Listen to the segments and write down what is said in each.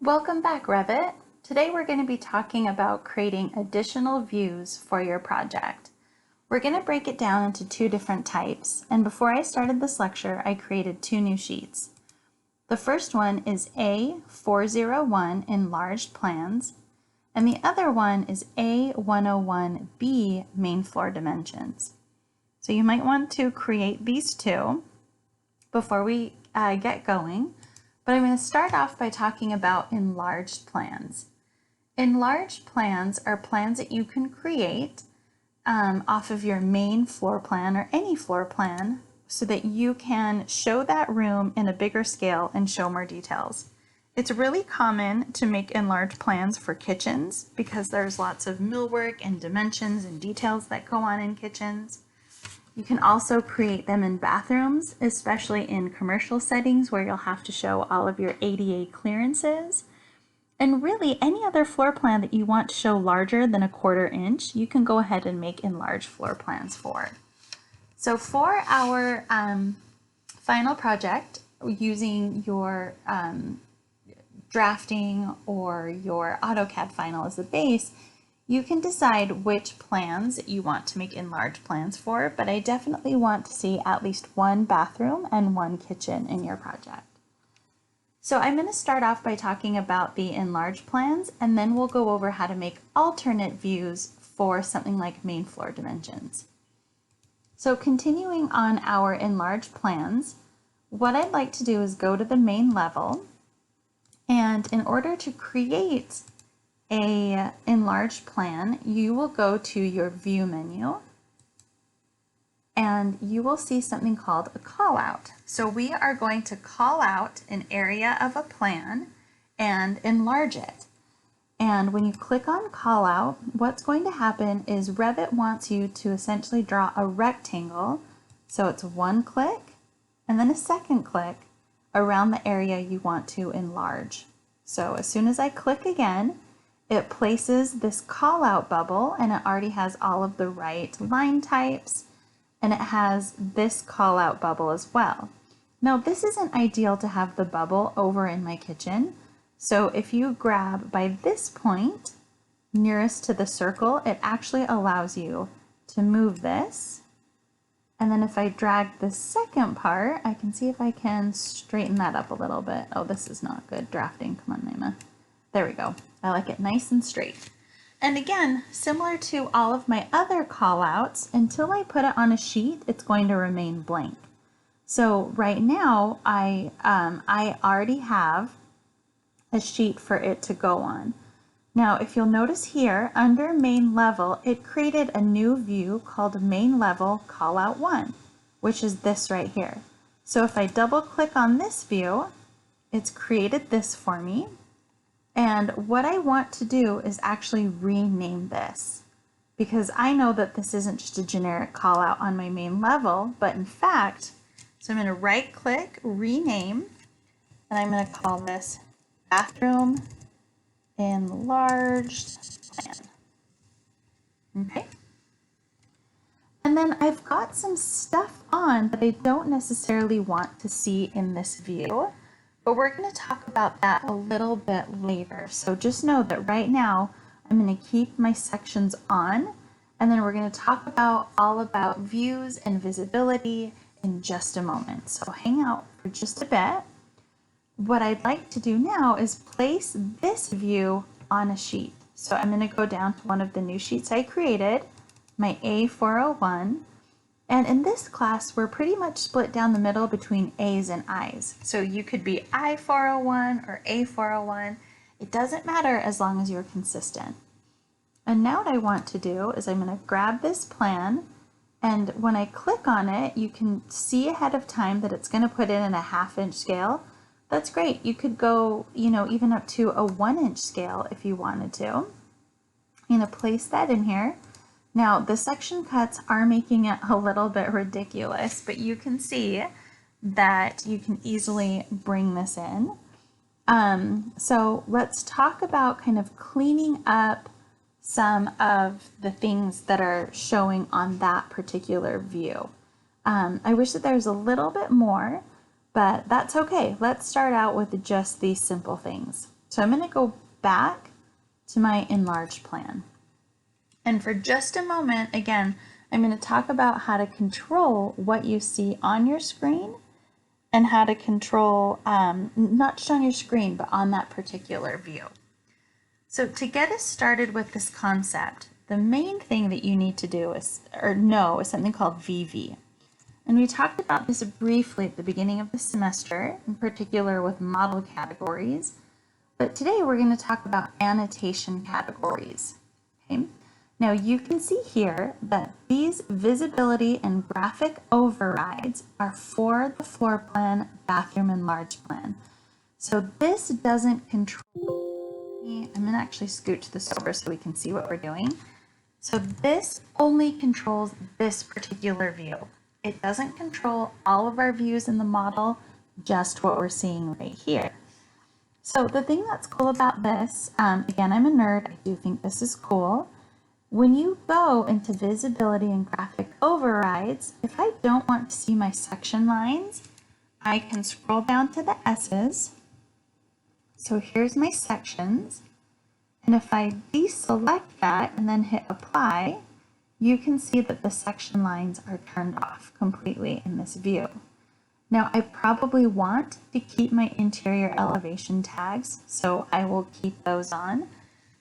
Welcome back, Revit. Today we're going to be talking about creating additional views for your project. We're going to break it down into two different types, and before I started this lecture, I created two new sheets. The first one is A401 Enlarged Plans, and the other one is A101B Main Floor Dimensions. So you might want to create these two before we get going. But I'm going to start off by talking about enlarged plans. Enlarged plans are plans that you can create off of your main floor plan or any floor plan so that you can show that room in a bigger scale and show more details. It's really common to make enlarged plans for kitchens because there's lots of millwork and dimensions and details that go on in kitchens. You can also create them in bathrooms, especially in commercial settings where you'll have to show all of your ADA clearances. And really, any other floor plan that you want to show larger than 1/4 inch, you can go ahead and make enlarged floor plans for. So for our final project, using your drafting or your AutoCAD final as a base, you can decide which plans you want to make enlarged plans for, but I definitely want to see at least one bathroom and one kitchen in your project. So I'm going to start off by talking about the enlarged plans, and then we'll go over how to make alternate views for something like main floor dimensions. So continuing on our enlarged plans, what I'd like to do is go to the main level, and in order to create an enlarged plan, you will go to your view menu and you will see something called a call out. So we are going to call out an area of a plan and enlarge it. And when you click on call out, what's going to happen is Revit wants you to essentially draw a rectangle. So it's one click and then a second click around the area you want to enlarge. So as soon as I click again, it places this call out bubble, and it already has all of the right line types, and it has this call out bubble as well. Now this isn't ideal to have the bubble over in my kitchen. So if you grab by this point nearest to the circle, it actually allows you to move this. And then if I drag the second part, I can see if I can straighten that up a little bit. Oh, this is not good drafting. Come on, Naima. There we go. I like it nice and straight. And again, similar to all of my other callouts, until I put it on a sheet, it's going to remain blank. So right now, I already have a sheet for it to go on. Now, if you'll notice here, under main level, it created a new view called main level callout 1, which is this right here. So if I double click on this view, it's created this for me. And what I want to do is actually rename this, because I know that this isn't just a generic call out on my main level, but in fact, so I'm going to right click, rename, and I'm going to call this bathroom enlarged plan. Okay. And then I've got some stuff on that I don't necessarily want to see in this view. But we're going to talk about that a little bit later. So just know that right now I'm going to keep my sections on, and then we're going to talk about all about views and visibility in just a moment. So hang out for just a bit. What I'd like to do now is place this view on a sheet. So I'm going to go down to one of the new sheets I created, my A401. And in this class, we're pretty much split down the middle between A's and I's. So you could be I401 or A401. It doesn't matter as long as you're consistent. And now what I want to do is I'm going to grab this plan, and when I click on it, you can see ahead of time that it's going to put it in a 1/2 inch scale. That's great. You could go, even up to a 1 inch scale if you wanted to. I'm going to place that in here. Now, the section cuts are making it a little bit ridiculous, but you can see that you can easily bring this in. So let's talk about kind of cleaning up some of the things that are showing on that particular view. I wish that there's a little bit more, but that's okay. Let's start out with just these simple things. So I'm going to go back to my enlarged plan. And for just a moment, again, I'm going to talk about how to control what you see on your screen and how to control, not just on your screen, but on that particular view. So to get us started with this concept, the main thing that you need to do is something called VV. And we talked about this briefly at the beginning of the semester, in particular with model categories. But today we're going to talk about annotation categories. Okay? Now you can see here that these visibility and graphic overrides are for the floor plan, bathroom, enlarged plan. So this doesn't control. I'm going to actually scooch this over so we can see what we're doing. So this only controls this particular view. It doesn't control all of our views in the model, just what we're seeing right here. So the thing that's cool about this, again, I'm a nerd, I do think this is cool. When you go into visibility and graphic overrides, if I don't want to see my section lines, I can scroll down to the S's. So here's my sections. And if I deselect that and then hit apply, you can see that the section lines are turned off completely in this view. Now I probably want to keep my interior elevation tags, so I will keep those on.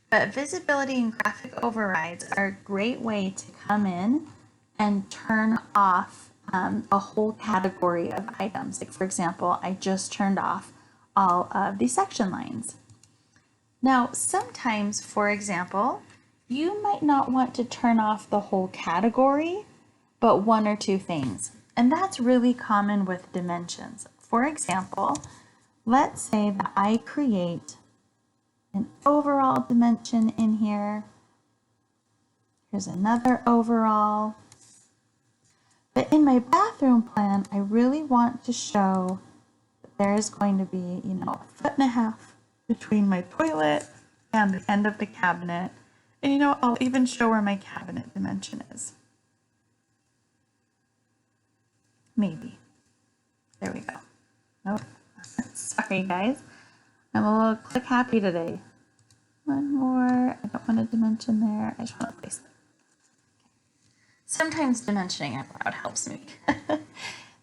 But visibility and graphic overrides are a great way to come in and turn off a whole category of items. Like for example, I just turned off all of the section lines. Now, sometimes, for example, you might not want to turn off the whole category, but one or two things. And that's really common with dimensions. For example, let's say that I create an overall dimension in here. Here's another overall. But in my bathroom plan, I really want to show that there is going to be, 1.5 feet between my toilet and the end of the cabinet. And I'll even show where my cabinet dimension is. Maybe. There we go. Nope. Sorry, guys. I'm a little click happy today. One more. I don't want a dimension there. I just want to place it. Sometimes dimensioning out loud helps me.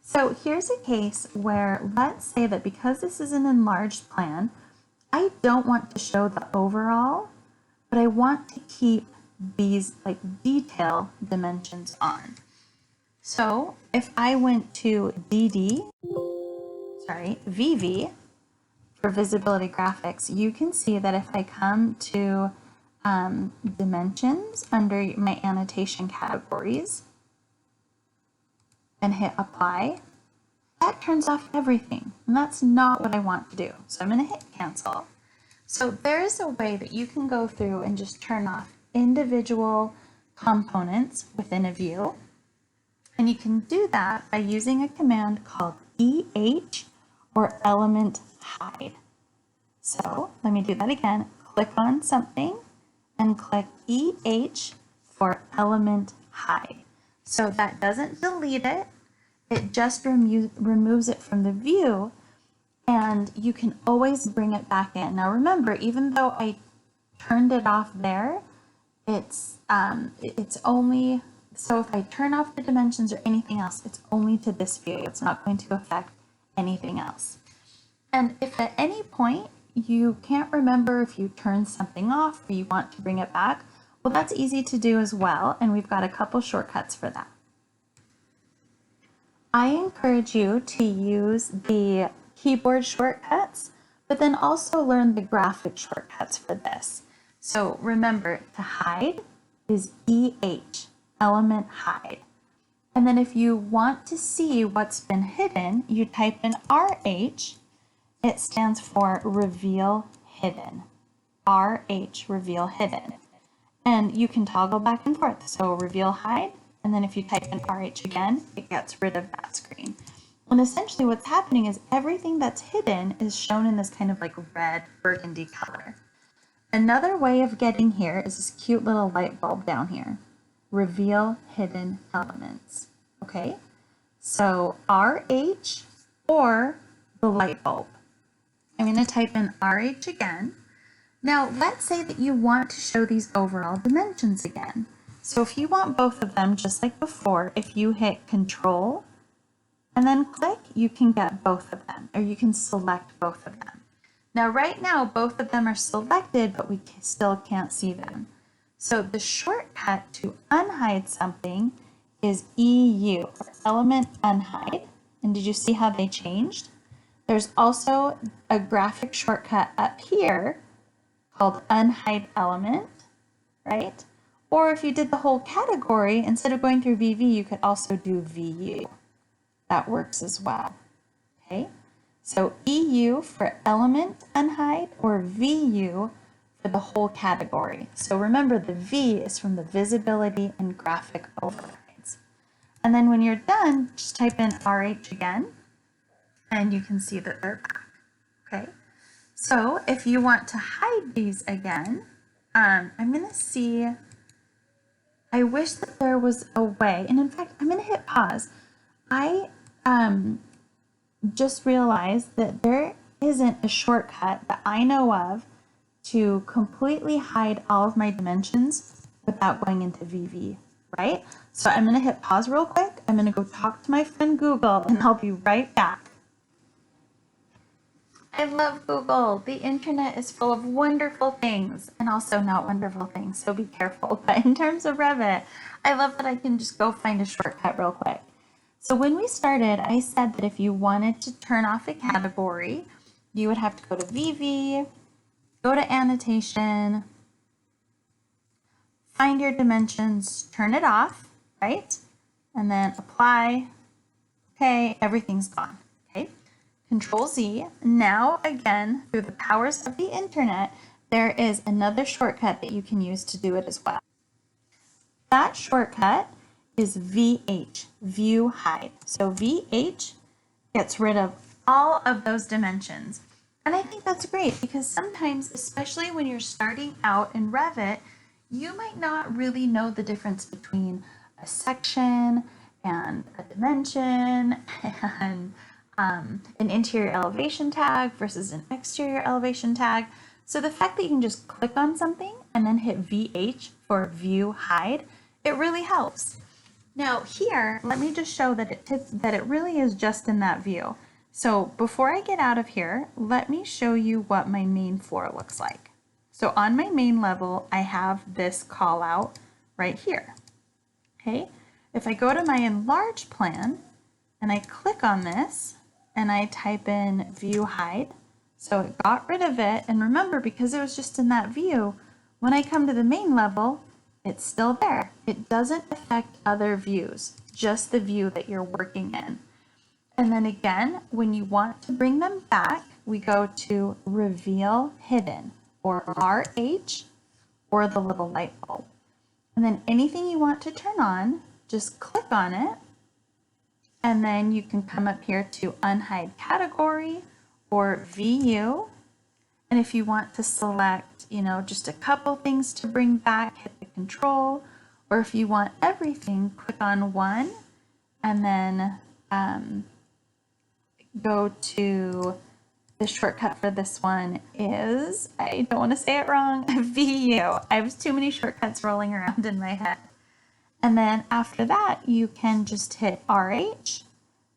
So here's a case where let's say that because this is an enlarged plan, I don't want to show the overall, but I want to keep these detail dimensions on. So if I went to VV for visibility graphics, you can see that if I come to dimensions under my annotation categories and hit apply, that turns off everything. And that's not what I want to do. So I'm going to hit cancel. So there's a way that you can go through and just turn off individual components within a view. And you can do that by using a command called EH or element hide. So let me do that again. Click on something and click EH for element hide. So that doesn't delete it. It just removes it from the view, and you can always bring it back in. Now remember, even though I turned it off there, it's only, so if I turn off the dimensions or anything else, it's only to this view. It's not going to affect anything else. And if at any point you can't remember if you turned something off or you want to bring it back, well, that's easy to do as well, and we've got a couple shortcuts for that. I encourage you to use the keyboard shortcuts, but then also learn the graphic shortcuts for this. So remember, to hide is EH, element hide. And then if you want to see what's been hidden, you type in RH. It stands for reveal hidden. RH, reveal hidden. And you can toggle back and forth. So reveal hide, and then if you type in RH again, it gets rid of that screen. And essentially what's happening is everything that's hidden is shown in this kind of red burgundy color. Another way of getting here is this cute little light bulb down here. Reveal hidden elements. Okay, so RH or the light bulb. I'm going to type in RH again. Now, let's say that you want to show these overall dimensions again. So if you want both of them, just like before, if you hit Control and then click, you can get both of them, or you can select both of them. Now, right now, both of them are selected, but we still can't see them. So the shortcut to unhide something is EU, or Element Unhide. And did you see how they changed? There's also a graphic shortcut up here called Unhide Element, right? Or if you did the whole category, instead of going through VV, you could also do VU. That works as well, okay? So EU for Element Unhide or VU for the whole category. So remember, the V is from the Visibility and Graphic Overrides. And then when you're done, just type in RH again, and you can see that they're back, okay? So if you want to hide these again, I'm going to see, I wish that there was a way, and in fact, I'm going to hit pause. I just realized that there isn't a shortcut that I know of to completely hide all of my dimensions without going into VV, right? So I'm going to hit pause real quick. I'm going to go talk to my friend Google, and I'll be right back. I love Google. The internet is full of wonderful things and also not wonderful things, so be careful. But in terms of Revit, I love that I can just go find a shortcut real quick. So when we started, I said that if you wanted to turn off a category, you would have to go to VV, go to Annotation, find your dimensions, turn it off, right? And then Apply. Okay, everything's gone. Okay. Control Z. Now, again, through the powers of the internet, there is another shortcut that you can use to do it as well. That shortcut is VH, View Hide. So VH gets rid of all of those dimensions. And I think that's great because sometimes, especially when you're starting out in Revit, you might not really know the difference between a section and a dimension and an interior elevation tag versus an exterior elevation tag. So the fact that you can just click on something and then hit VH for View Hide, it really helps. Now here, let me just show that it really is just in that view. So before I get out of here, let me show you what my main floor looks like. So on my main level, I have this call out right here. Okay, if I go to my Enlarged Plan and I click on this and I type in View Hide, so it got rid of it. And remember, because it was just in that view, when I come to the main level, it's still there. It doesn't affect other views, just the view that you're working in. And then again, when you want to bring them back, we go to Reveal Hidden, or RH, or the little light bulb. And then anything you want to turn on, just click on it. And then you can come up here to Unhide Category or VU. And if you want to select, just a couple things to bring back, hit the Control. Or if you want everything, click on one and then go to the shortcut for this one is, I don't want to say it wrong, VU. I have too many shortcuts rolling around in my head. And then after that, you can just hit RH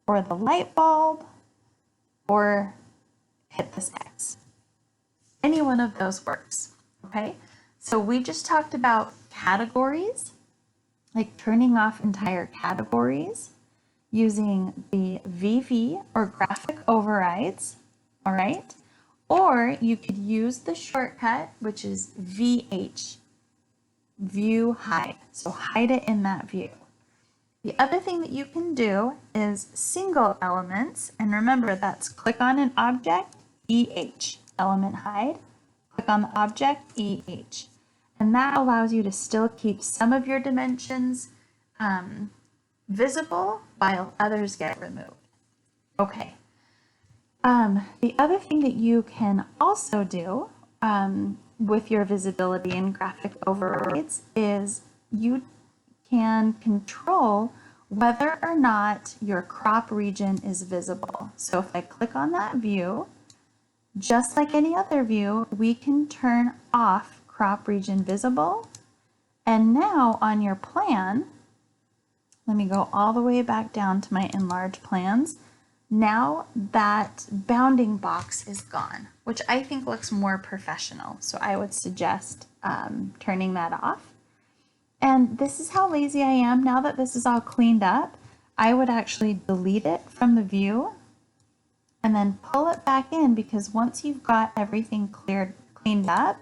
or the light bulb or hit this X. Any one of those works, okay? So we just talked about categories, like turning off entire categories using the VV or graphic overrides, all right? Or you could use the shortcut, which is VH, View Hide. So hide it in that view. The other thing that you can do is single elements. And remember, that's click on an object, EH, element hide. Click on the object, EH. And that allows you to still keep some of your dimensions visible while others get removed. Okay. The other thing that you can also do with your visibility and graphic overrides is you can control whether or not your crop region is visible. So if I click on that view just like any other view, we can turn off crop region visible. And now on your plan, let me go all the way back down to my enlarged plans. Now that bounding box is gone, which I think looks more professional. So I would suggest turning that off. And this is how lazy I am. Now that this is all cleaned up, I would actually delete it from the view and then pull it back in, because once you've got everything cleaned up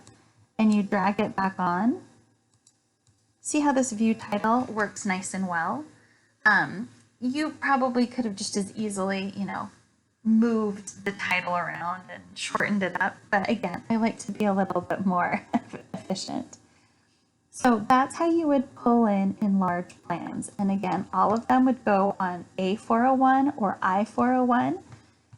and you drag it back on, see how this view title works nice and well? You probably could have just as easily, moved the title around and shortened it up. But again, I like to be a little bit more efficient. So that's how you would pull in enlarged plans. And again, all of them would go on A401 or I401.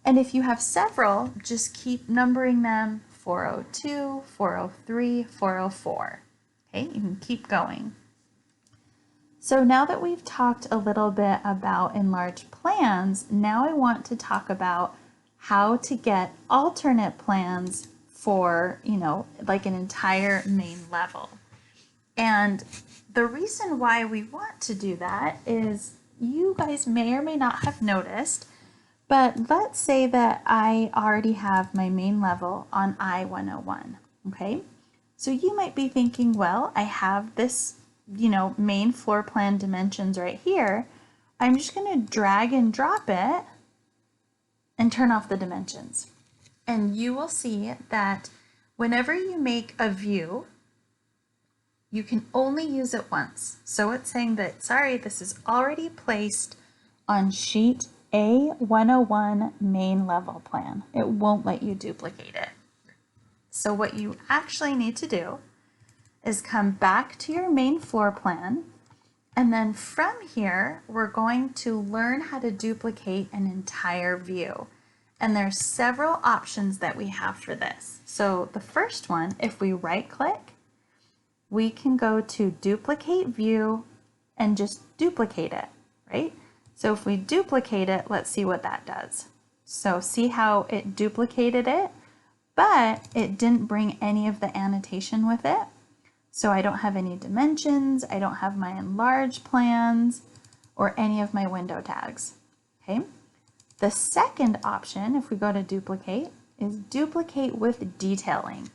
And if you have several, just keep numbering them 402, 403, 404. Okay, you can keep going. So now that we've talked a little bit about enlarged plans, now I want to talk about how to get alternate plans for, like an entire main level. And the reason why we want to do that is you guys may or may not have noticed, but let's say that I already have my main level on I-101, okay? So you might be thinking, well, I have this main floor plan dimensions right here. I'm just going to drag and drop it and turn off the dimensions. And you will see that whenever you make a view, you can only use it once. So it's saying that, sorry, this is already placed on sheet A101 main level plan. It won't let you duplicate it. So what you actually need to do is come back to your main floor plan, and then from here we're going to learn how to duplicate an entire view. And there's several options that we have for this. So the first one, if we right click, we can go to duplicate view and just duplicate it, right? So if we duplicate it, let's see what that does. So see how it duplicated it, but it didn't bring any of the annotation with it. So I don't have any dimensions, I don't have my enlarged plans, or any of my window tags, okay? The second option, if we go to duplicate, is duplicate with detailing.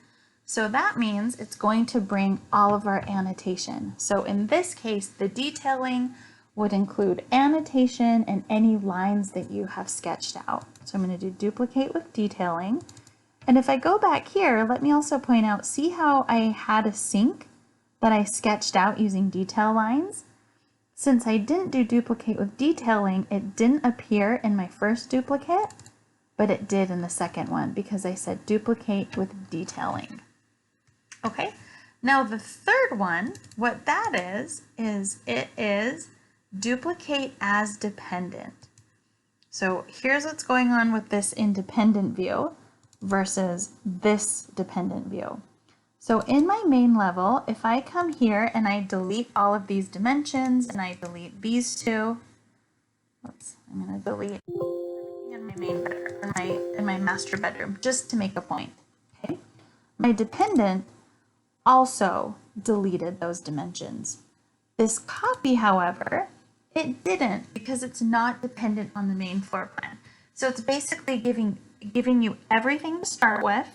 So that means it's going to bring all of our annotation. So in this case, the detailing would include annotation and any lines that you have sketched out. So I'm going to do duplicate with detailing. And if I go back here, let me also point out, see how I had a sink that I sketched out using detail lines? Since I didn't do duplicate with detailing, it didn't appear in my first duplicate, but it did in the second one because I said duplicate with detailing. Okay, now the third one, what that is it is duplicate as dependent. So here's what's going on with this independent view versus this dependent view. So in my main level, if I come here and I delete all of these dimensions and I delete these two, I'm going to delete everything in my main bedroom, in my master bedroom, just to make a point. Okay, my dependent also deleted those dimensions. This copy, however, it didn't, because it's not dependent on the main floor plan. So it's basically giving you everything to start with,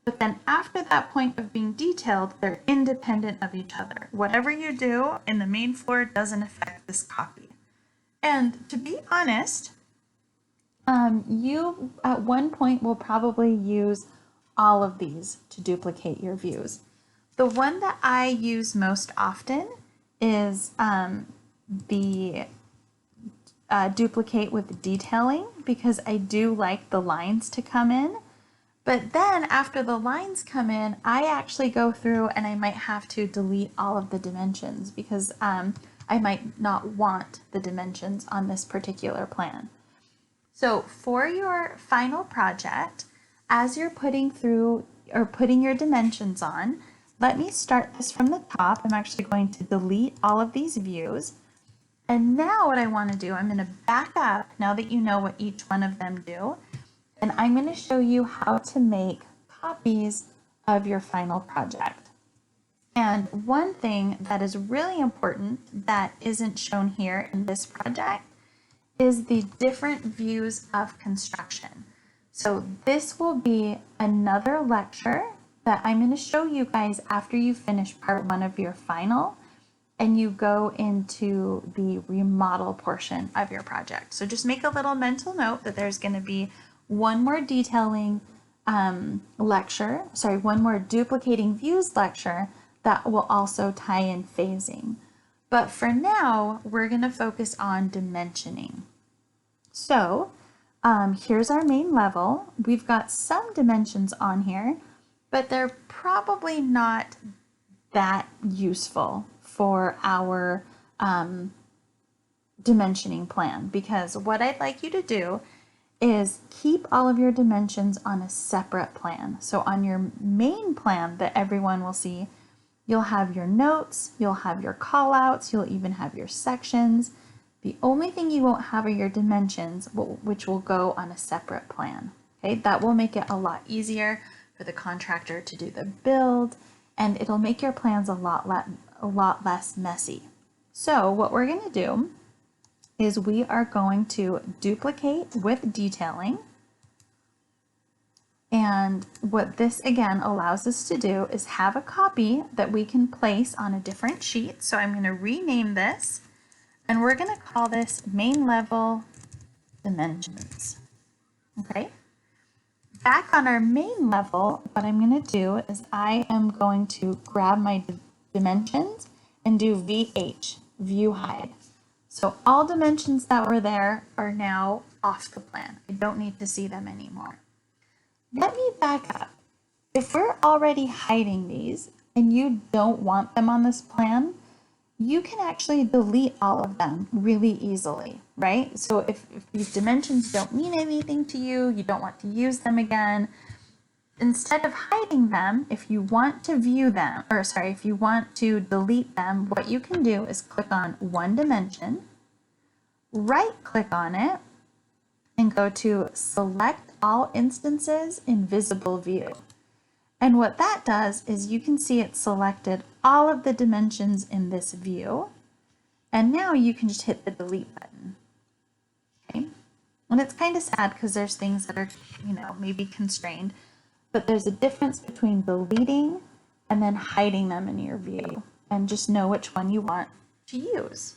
but then after that point of being detailed, they're independent of each other. Whatever you do in the main floor doesn't affect this copy. And to be honest, you at one point will probably use all of these to duplicate your views. The one that I use most often is the duplicate with detailing, because I do like the lines to come in. But then after the lines come in, I actually go through and I might have to delete all of the dimensions because I might not want the dimensions on this particular plan. So for your final project, as you're putting through or putting your dimensions on, let me start this from the top. I'm actually going to delete all of these views. And now what I want to do, I'm going to back up now that you know what each one of them do. and I'm going to show you how to make copies of your final project. And one thing that is really important that isn't shown here in this project is the different views of construction. So this will be another lecture that I'm going to show you guys after you finish part 1 of your final and you go into the remodel portion of your project. So just make a little mental note that there's going to be one more detailing one more duplicating views lecture that will also tie in phasing. But for now, we're going to focus on dimensioning. So here's our main level. We've got some dimensions on here, but they're probably not that useful for our dimensioning plan, because what I'd like you to do is keep all of your dimensions on a separate plan. So on your main plan that everyone will see, you'll have your notes, you'll have your callouts, you'll even have your sections. The only thing you won't have are your dimensions, which will go on a separate plan. Okay, that will make it a lot easier for the contractor to do the build, and it'll make your plans a lot less messy. So what we're going to do is we are going to duplicate with detailing. And what this again allows us to do is have a copy that we can place on a different sheet. So I'm going to rename this, and we're going to call this main level dimensions. Okay. Back on our main level, what I'm going to do is I am going to grab my dimensions and do VH, view hide. So all dimensions that were there are now off the plan. I don't need to see them anymore. Let me back up. If we're already hiding these and you don't want them on this plan, you can actually delete all of them really easily, right? So if these dimensions don't mean anything to you, you don't want to use them again, instead of hiding them, if you want to view them, if you want to delete them, what you can do is click on one dimension, right click on it, and go to select all instances in visible view. And what that does is you can see it selected all of the dimensions in this view. And now you can just hit the delete button. Okay. And it's kind of sad because there's things that are, maybe constrained, but there's a difference between deleting and then hiding them in your view, and just know which one you want to use.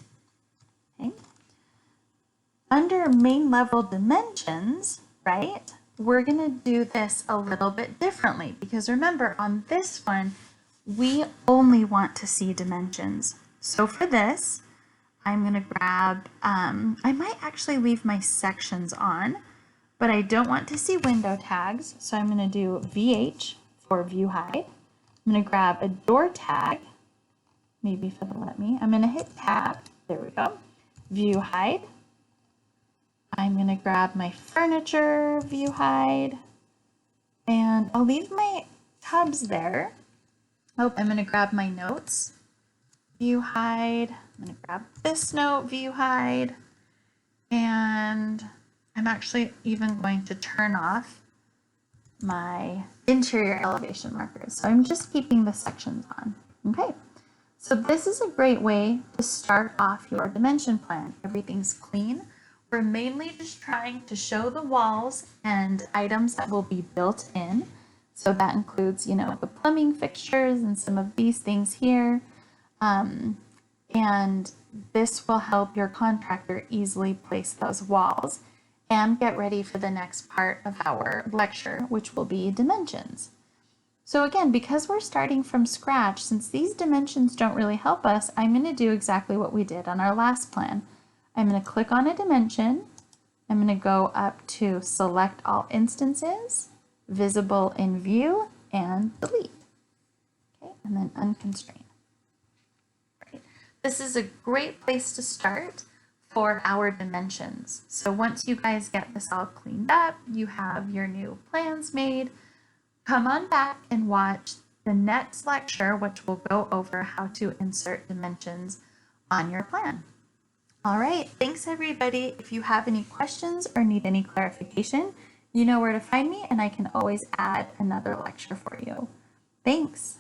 Okay. Under main level dimensions, right, we're going to do this a little bit differently, because remember on this one, we only want to see dimensions. So for this, I'm going to grab, I might actually leave my sections on, but I don't want to see window tags. So I'm going to do VH for view hide. I'm going to grab a door tag, maybe if it'll let me. I'm going to hit tab, there we go, view hide. I'm going to grab my furniture, view hide, and I'll leave my tabs there. Oh, I'm going to grab my notes, view hide. I'm going to grab this note, view hide, and I'm actually even going to turn off my interior elevation markers. So I'm just keeping the sections on. Okay, so this is a great way to start off your dimension plan. Everything's clean. We're mainly just trying to show the walls and items that will be built in. So that includes, the plumbing fixtures and some of these things here. And this will help your contractor easily place those walls and get ready for the next part of our lecture, which will be dimensions. So again, because we're starting from scratch, since these dimensions don't really help us, I'm going to do exactly what we did on our last plan. I'm going to click on a dimension. I'm going to go up to select all instances, visible in view, and delete. Okay, and then unconstrain. Right. This is a great place to start for our dimensions. So once you guys get this all cleaned up, you have your new plans made, come on back and watch the next lecture, which will go over how to insert dimensions on your plan. All right, thanks everybody. If you have any questions or need any clarification, You know where to find me, and I can always add another lecture for you. Thanks.